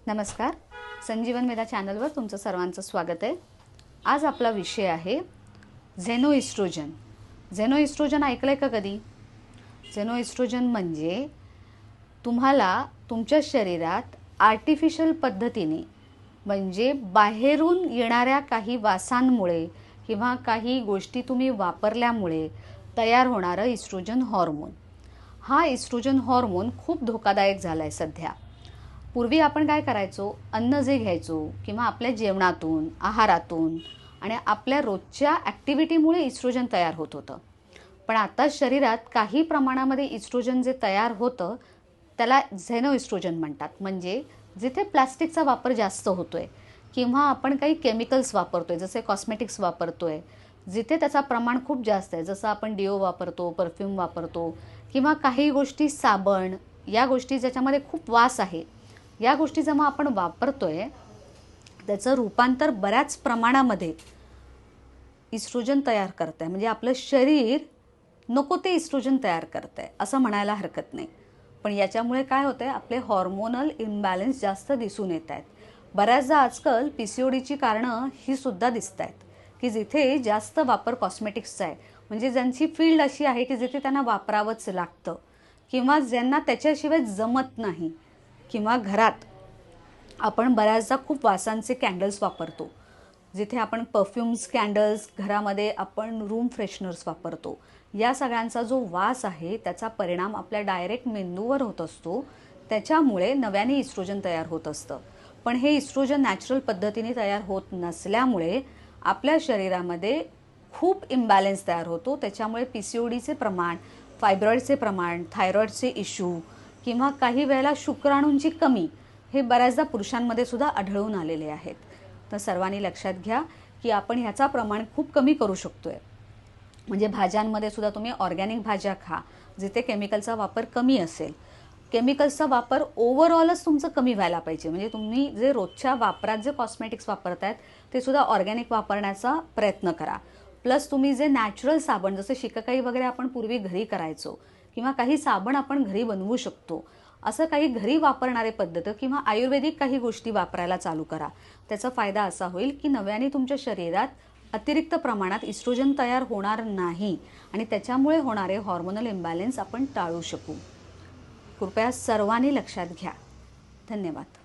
नमस्कार, संजीवन मेधा चॅनलवर तुमचं सर्वांचं स्वागत आहे। आज आपला विषय आहे झेनोइस्ट्रोजन। झेनोइस्ट्रोजन ऐकलंय का कधी? झेनोइस्ट्रोजन म्हणजे तुम्हाला तुमच्या शरीरात आर्टिफिशियल पद्धतीने म्हणजे बाहेरून येणाऱ्या काही वासांमुळे किंवा काही गोष्टी तुम्ही वापरल्यामुळे तयार होणारं इस्ट्रोजन हॉर्मोन। हा इस्ट्रोजन हॉर्मोन खूप धोकादायक झाला आहे सध्या। पूर्वी आपण काय करायचो, अन्न जे घ्यायचो किंवा आपल्या जेवणातून, आहारातून आणि आपल्या रोजच्या ॲक्टिव्हिटीमुळे इस्ट्रोजन तयार होत होतं। पण आता शरीरात काही प्रमाणामध्ये इस्ट्रोजन जे तयार होतं त्याला झेनोइस्ट्रोजन म्हणतात। म्हणजे जिथे प्लास्टिकचा वापर जास्त होतोय किंवा आपण काही केमिकल्स वापरतोय, जसे कॉस्मेटिक्स वापरतोय, जिथे त्याचा प्रमाण खूप जास्त आहे, जसं आपण डिओ वापरतो, परफ्यूम वापरतो किंवा काही गोष्टी साबण, या गोष्टी ज्याच्यामध्ये खूप वास आहे, या गोष्टी जेव्हा आपण वापरतोय त्याचं रूपांतर बऱ्याच प्रमाणामध्ये इस्ट्रोजन तयार करतंय। म्हणजे आपलं शरीर नको ते इस्ट्रोजन तयार करतंय असं म्हणायला हरकत नाही। पण याच्यामुळे काय होतंय, आपले हॉर्मोनल इम्बॅलन्स जास्त दिसून येत आहेत। बऱ्याचदा आजकाल पीसीओडीची कारणं ही सुद्धा दिसत आहेत की जिथे जास्त वापर कॉस्मेटिक्सचा आहे, म्हणजे ज्यांची फील्ड अशी आहे की जिथे त्यांना वापरावंच लागतं किंवा ज्यांना त्याच्याशिवाय जमत नाही, किंवा घरात आपण बऱ्याचदा खूप वासांचे कॅन्डल्स वापरतो, जिथे आपण परफ्यूम्स, कॅन्डल्स, घरामध्ये आपण रूम फ्रेशनर्स वापरतो, या सगळ्यांचा जो वास आहे त्याचा परिणाम आपल्या डायरेक्ट मेंदूवर होत असतो। त्याच्यामुळे नव्याने इस्ट्रोजन तयार होत असतं। पण हे इस्ट्रोजन नॅचरल पद्धतीने तयार होत नसल्यामुळे आपल्या शरीरामध्ये खूप इम्बॅलन्स तयार होतो। त्याच्यामुळे पीसीओडीचे प्रमाण, फायब्रॉइडचे प्रमाण, थायरॉइडचे इश्यू किंवा काही वेळेला शुक्राणूंची कमी हे बऱ्याचदा पुरुषांमध्ये सुद्धा आढळून आलेले आहेत। तर सर्वांनी लक्षात घ्या की आपण ह्याचा प्रमाण खूप कमी करू शकतोय। म्हणजे भाज्यांमध्ये सुद्धा तुम्ही ऑर्गॅनिक भाज्या खा, जिथे केमिकलचा वापर कमी असेल। केमिकल्सचा वापर ओव्हरऑलच तुमचं कमी व्हायला पाहिजे। म्हणजे तुम्ही जे रोजच्या वापरात जे कॉस्मेटिक्स वापरतायत ते सुद्धा ऑर्गॅनिक वापरण्याचा प्रयत्न करा। प्लस तुम्ही जे नॅचरल साबण, जसे शिकाकाई वगैरे आपण पूर्वी घरी करायचो, किंवा काही साबण आपण घरी बनवू शकतो, असं काही घरी वापरणारे पद्धतं किंवा आयुर्वेदिक काही गोष्टी वापरायला चालू करा। त्याचा फायदा असा होईल की नव्याने तुमच्या शरीरात अतिरिक्त प्रमाणात इस्ट्रोजन तयार होणार नाही आणि त्याच्यामुळे होणारे हॉर्मोनल इम्बॅलन्स आपण टाळू शकू। कृपया सर्वांनी लक्षात घ्या। धन्यवाद।